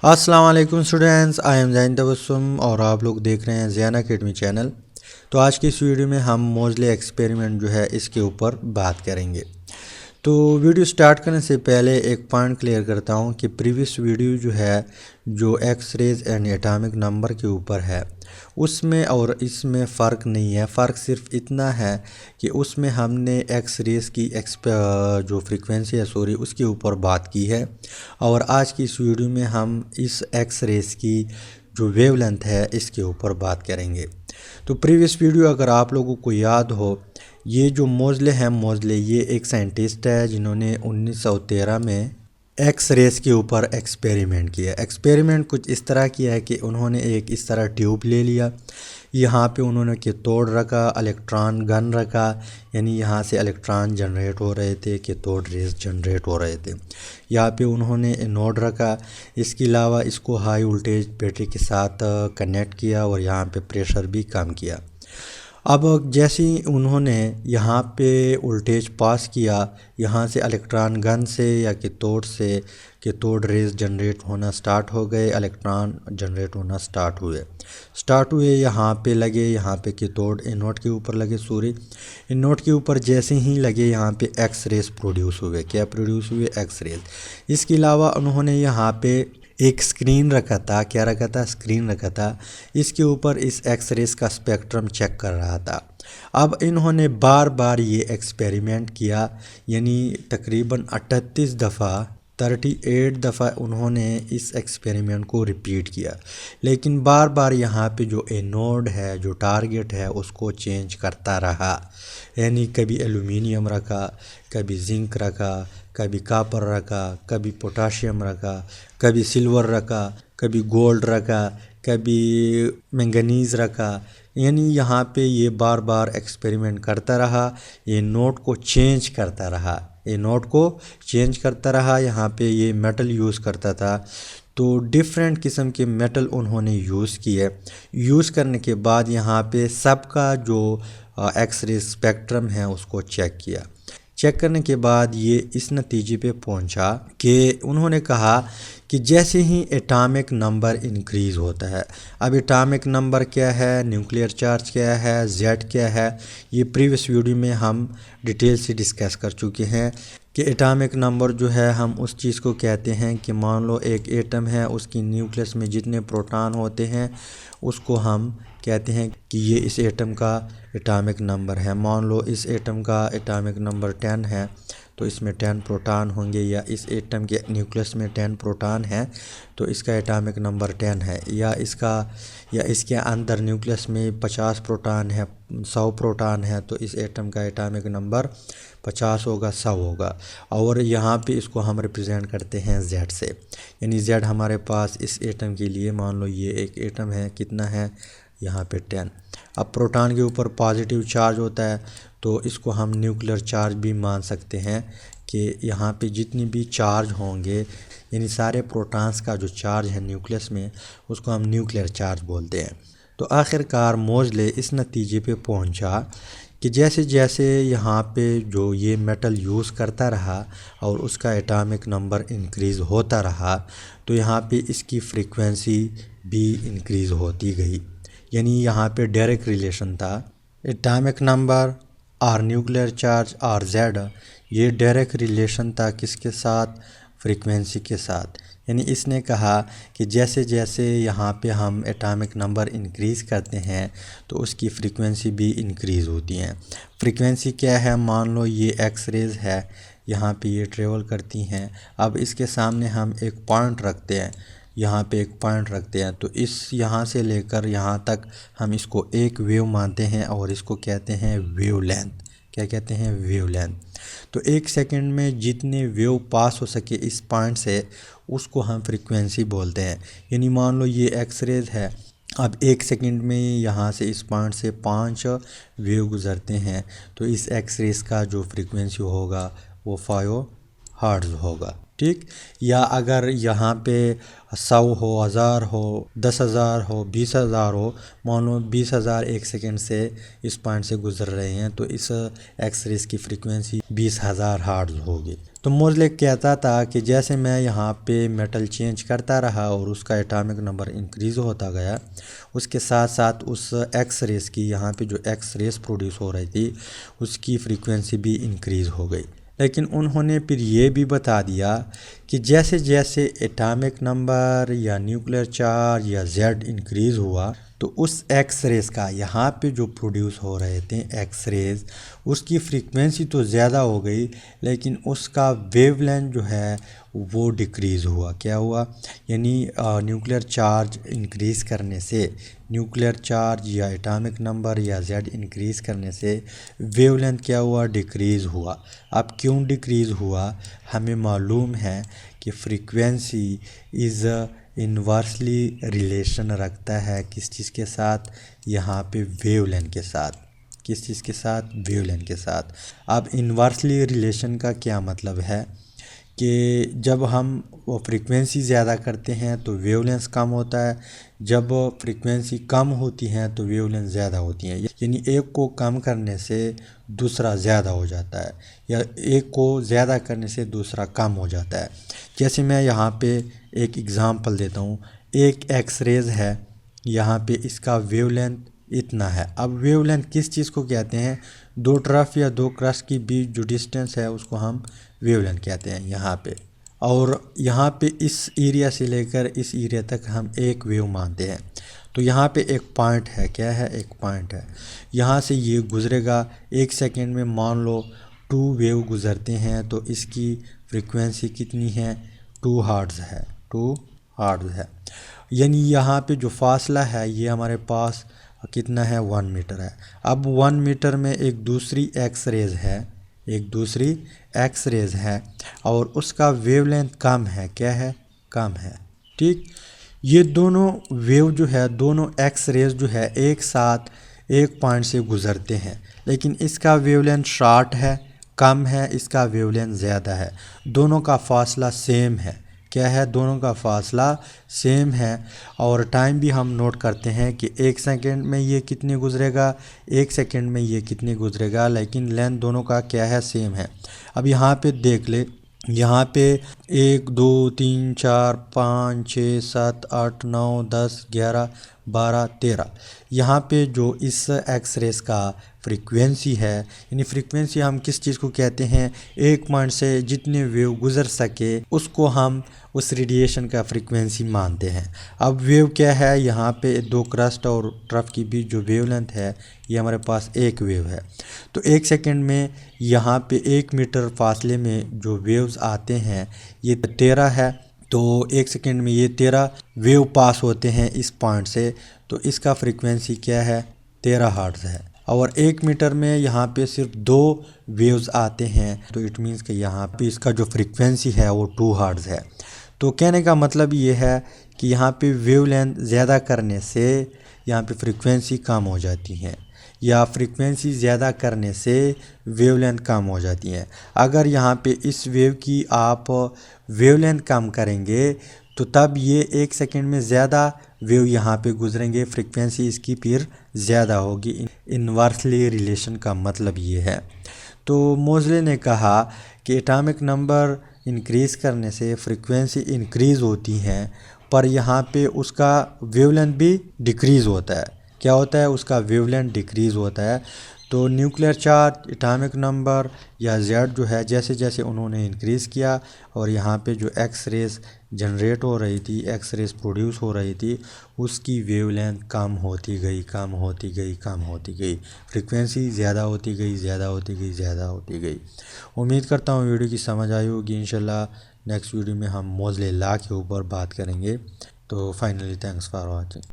अस्सलाम वालेकुम students, I am Jain Tabassum और आप लोग देख रहे हैं ज़ैन अकेडमी चैनल। तो आज की इस वीडियो में हम मोज़ले एक्सपेरिमेंट जो है इसके ऊपर बात करेंगे। तो वीडियो स्टार्ट करने से पहले एक पॉइंट क्लियर करता हूँ कि प्रीवियस वीडियो जो है जो X rays and atomic number के ऊपर है उसमें और इसमें फ़र्क नहीं है। फ़र्क सिर्फ इतना है कि उसमें हमने एक्स रेज की जो फ्रीक्वेंसी है उसके ऊपर बात की है, और आज की इस वीडियो में हम इस एक्स रेज की जो वेवलेंथ है इसके ऊपर बात करेंगे। तो प्रीवियस वीडियो अगर आप लोगों को याद हो, ये जो मोज़ले हैं, मोज़ले ये एक साइंटिस्ट है जिन्होंने 1913 में एक्स रेस के ऊपर एक्सपेरिमेंट किया। एक्सपेरिमेंट कुछ इस तरह किया है कि उन्होंने एक इस तरह ट्यूब ले लिया, यहाँ पे उन्होंने कैथोड रखा, इलेक्ट्रॉन गन रखा, यानी यहाँ से इलेक्ट्रॉन जनरेट हो रहे थे, कैथोड रेस जनरेट हो रहे थे। यहाँ पे उन्होंने एनोड रखा, इसके अलावा इसको हाई वोल्टेज बैटरी के साथ कनेक्ट किया और यहाँ पे प्रेशर भी कम किया। अब जैसे ही उन्होंने यहाँ पे वोल्टेज पास किया, यहाँ से इलेक्ट्रॉन गन से या कैथोड रेज जनरेट होना स्टार्ट हो गए, इलेक्ट्रॉन जनरेट होना स्टार्ट हुए यहाँ पे लगे, यहाँ पे कैथोड एनोड के ऊपर लगे, एनोड के ऊपर जैसे ही लगे यहाँ पे एक्स रेज प्रोड्यूस हुए। क्या प्रोड्यूस हुए? X rays. इसके अलावा उन्होंने यहाँ पे एक स्क्रीन रखा था। क्या रखा था? स्क्रीन रखा था। इसके ऊपर इस एक्स रेस का स्पेक्ट्रम चेक कर रहा था। अब इन्होंने बार बार ये एक्सपेरिमेंट किया, यानी तकरीबन 38 दफ़ा उन्होंने इस एक्सपेरिमेंट को रिपीट किया, लेकिन बार बार यहाँ पे जो एनोड है, जो टारगेट है, उसको चेंज करता रहा। यानी कभी एलुमिनियम रखा, कभी जिंक रखा, कभी कापर रखा, कभी पोटाशियम रखा, कभी सिल्वर रखा, कभी गोल्ड रखा, कभी मैंगनीज़ रखा। यानी यहाँ पे ये बार बार एक्सपेरिमेंट करता रहा, ये नोट को चेंज करता रहा, यहाँ पे ये मेटल यूज़ करता था। तो डिफरेंट किस्म के मेटल उन्होंने यूज़ किए। यूज़ करने के बाद यहाँ पे सबका जो एक्स रे स्पेक्ट्रम है उसको चेक करने के बाद ये इस नतीजे पे पहुंचा कि उन्होंने कहा कि जैसे ही एटॉमिक नंबर इंक्रीज़ होता है, अब एटॉमिक नंबर क्या है, न्यूक्लियर चार्ज क्या है, जेड क्या है, ये प्रीवियस वीडियो में हम डिटेल से डिस्कस कर चुके हैं कि एटॉमिक नंबर जो है हम उस चीज़ को कहते हैं कि मान लो एक एटम है, उसकी न्यूक्लियस में जितने प्रोटॉन होते हैं उसको हम कहते हैं कि ये इस एटम का एटॉमिक नंबर है। मान लो इस एटम का एटॉमिक नंबर 10 है तो इसमें 10 प्रोटॉन होंगे, या इस एटम के न्यूक्लियस में 10 प्रोटॉन है तो इसका एटॉमिक नंबर 10 है, या इसके अंदर न्यूक्लियस में 50 प्रोटॉन है, 100 प्रोटॉन है तो इस एटम का एटॉमिक नंबर 50 होगा, 100 होगा। और यहाँ पे इसको हम रिप्रेजेंट करते हैं जेड से, यानी जेड हमारे पास इस एटम के लिए, मान लो ये एक एटम है, कितना है यहाँ पे 10। अब प्रोटॉन के ऊपर पॉजिटिव चार्ज होता है तो इसको हम न्यूक्लियर चार्ज भी मान सकते हैं कि यहाँ पे जितनी भी चार्ज होंगे, यानी सारे प्रोटॉन्स का जो चार्ज है न्यूक्लियस में, उसको हम न्यूक्लियर चार्ज बोलते हैं। तो आखिरकार मोज़ले इस नतीजे पे पहुंचा कि जैसे जैसे यहाँ पे जो ये मेटल यूज़ करता रहा और उसका एटॉमिक नंबर इंक्रीज़ होता रहा, तो यहाँ पे इसकी फ्रीक्वेंसी भी इंक्रीज़ होती गई। यानी यहाँ पे डायरेक्ट रिलेशन था, एटॉमिक नंबर और न्यूक्लियर चार्ज और जेड, ये डायरेक्ट रिलेशन था किसके साथ? फ्रीक्वेंसी के साथ। यानी इसने कहा कि जैसे जैसे यहाँ पे हम एटॉमिक नंबर इंक्रीज़ करते हैं तो उसकी फ्रीक्वेंसी भी इंक्रीज़ होती है। फ्रीक्वेंसी क्या है? मान लो ये एक्स रेज है, यहाँ पे ये ट्रेवल करती हैं। अब इसके सामने हम एक पॉइंट रखते हैं, यहाँ पे एक पॉइंट रखते हैं, तो इस यहाँ से लेकर यहाँ तक हम इसको एक वेव मानते हैं और इसको कहते हैं वेवलेंथ। क्या कहते हैं? वेवलेंथ। तो एक सेकंड में जितने वेव पास हो सके इस पॉइंट से, उसको हम फ्रीक्वेंसी बोलते हैं। यानी मान लो ये एक्स रेज है, अब एक सेकंड में यहाँ से इस पॉइंट से 5 वेव गुज़रते हैं, तो इस एक्स रेज का जो फ्रीक्वेंसी होगा वो 5 हर्ट्ज़ होगा। ठीक। या अगर यहाँ पे 100 हो, 1000 हो, 10,000 हो, 20,000 हो, मान लो 20,000 एक सेकंड से इस पॉइंट से गुजर रहे हैं, तो इस एक्स रेज की फ्रीक्वेंसी 20,000 हर्ट्ज़ होगी। तो मोज़ले कहता था कि जैसे मैं यहाँ पे मेटल चेंज करता रहा और उसका एटॉमिक नंबर इंक्रीज़ होता गया, उसके साथ साथ उस एक्स रेस की यहाँ पे जो एक्स रेस प्रोड्यूस हो रही थी उसकी फ्रीक्वेंसी भी इंक्रीज़ हो गई। लेकिन उन्होंने फिर ये भी बता दिया कि जैसे जैसे एटॉमिक नंबर या न्यूक्लियर चार्ज या जेड इंक्रीज़ हुआ तो उस एक्स रेस का यहाँ पे जो प्रोड्यूस हो रहे थे एक्स रेज उसकी फ्रीक्वेंसी तो ज़्यादा हो गई, लेकिन उसका वेवलेंथ जो है वो डिक्रीज़ हुआ। क्या हुआ? यानी न्यूक्लियर चार्ज इंक्रीज़ करने से, न्यूक्लियर चार्ज या एटॉमिक नंबर या जेड इंक्रीज़ करने से वेवलेंथ क्या हुआ? डिक्रीज़ हुआ। अब क्यों डिक्रीज़ हुआ? हमें मालूम है कि फ्रीक्वेंसी इज़ इन्वर्सली रिलेशन रखता है किस चीज़ के साथ? यहाँ पे वेवलेंथ के साथ। किस चीज़ के साथ? वेवलेंथ के साथ। अब इन्वर्सली रिलेशन का क्या मतलब है कि जब हम वो फ्रीक्वेंसी ज़्यादा करते हैं तो वेवलेंथ कम होता है, जब फ्रीक्वेंसी कम होती हैं तो वेवलेंथ ज़्यादा होती हैं। यानी एक को कम करने से दूसरा ज़्यादा हो जाता है या एक को ज़्यादा करने से दूसरा कम हो जाता है। जैसे मैं यहाँ पे एक एग्ज़ाम्पल देता हूँ। एक एक्स रेज़ है, यहाँ पे इसका वेवलेंथ इतना है। अब वेवलेंथ किस चीज़ को कहते हैं? दो तरफ या दो क्रस्ट के बीच जो डिस्टेंस है उसको हम वेवलेंथ कहते हैं यहाँ पे। और यहाँ पे इस एरिया से लेकर इस एरिया तक हम एक वेव मानते हैं। तो यहाँ पे एक पॉइंट है। क्या है? एक पॉइंट है। यहाँ से ये गुज़रेगा 1 सेकेंड में, मान लो 2 वेव गुज़रते हैं तो इसकी फ्रीक्वेंसी कितनी है? 2 हर्ट्ज़ है। 2 हर्ट्ज़ है। यानी यहाँ पे जो फासला है ये हमारे पास कितना है? 1 मीटर है। अब 1 मीटर में एक दूसरी एक्स रेज़ है, एक दूसरी एक्स रेज़ है और उसका वेवलेंथ कम है। क्या है? कम है। ठीक, ये दोनों वेव जो है, दोनों एक्स रेज़ जो है एक साथ एक पॉइंट से गुज़रते हैं, लेकिन इसका वेवलेंथ शॉर्ट है, कम है, इसका वेवलेंथ ज़्यादा है। दोनों का फासला सेम है। क्या है? दोनों का फासला सेम है। और टाइम भी हम नोट करते हैं कि 1 सेकेंड में ये कितने गुज़रेगा, 1 सेकेंड में ये कितने गुज़रेगा, लेकिन लेंथ दोनों का क्या है? सेम है। अब यहाँ पे देख ले, यहाँ पे 1 2 3 4 5 6 7 8 9 10 11 12 13, यहाँ पे जो इस एक्स रेस का फ्रीक्वेंसी है, यानी फ्रीक्वेंसी हम किस चीज़ को कहते हैं? एक पॉइंट से जितने वेव गुज़र सके उसको हम उस रेडिएशन का फ्रीक्वेंसी मानते हैं। अब वेव क्या है? यहाँ पे 2 क्रस्ट और ट्रफ के बीच जो वेवलेंथ है ये हमारे पास एक वेव है। तो 1 सेकेंड में यहाँ पे 1 मीटर फासले में जो वेव्स आते हैं ये 13 है। तो 1 सेकेंड में ये 13 वेव पास होते हैं इस पॉइंट से, तो इसका फ्रीक्वेंसी क्या है? 13 हर्ट्ज़ है। और 1 मीटर में यहाँ पे सिर्फ 2 वेव्स आते हैं, तो इट मीन्स कि यहाँ पे इसका जो फ्रीक्वेंसी है वो 2 हर्ट्ज़ है। तो कहने का मतलब ये है कि यहाँ पे वेवलेंथ ज़्यादा करने से यहाँ पे फ्रीक्वेंसी कम हो जाती है, या फ्रीक्वेंसी ज़्यादा करने से वेवलेंथ कम हो जाती है। अगर यहाँ पे इस वेव की आप वेवलेंथ कम करेंगे तो तब ये 1 सेकेंड में ज़्यादा वेव यहाँ पे गुजरेंगे, फ्रीक्वेंसी इसकी फिर ज़्यादा होगी। इन्वर्सली रिलेशन का मतलब ये है। तो मोज़ले ने कहा कि एटॉमिक नंबर इंक्रीज़ करने से फ्रीक्वेंसी इंक्रीज़ होती है, पर यहाँ पे उसका वेवलेंथ भी डिक्रीज़ होता है। क्या होता है? उसका वेवलेंथ डिक्रीज़ होता है। तो न्यूक्लियर चार्ज, एटॉमिक नंबर या जेड जो है, जैसे जैसे उन्होंने इंक्रीज़ किया और यहाँ पे जो एक्स रेज़ जनरेट हो रही थी, एक्स रेज़ प्रोड्यूस हो रही थी, उसकी वेवलेंथ कम होती गई, कम होती गई, कम होती गई। फ्रीक्वेंसी ज़्यादा होती गई, ज़्यादा होती गई, ज़्यादा होती गई। उम्मीद करता हूँ वीडियो की समझ आई होगी। इंशाल्लाह नेक्स्ट वीडियो में हम मोज़ले लॉ के ऊपर बात करेंगे। तो फाइनली थैंक्स फॉर वॉचिंग।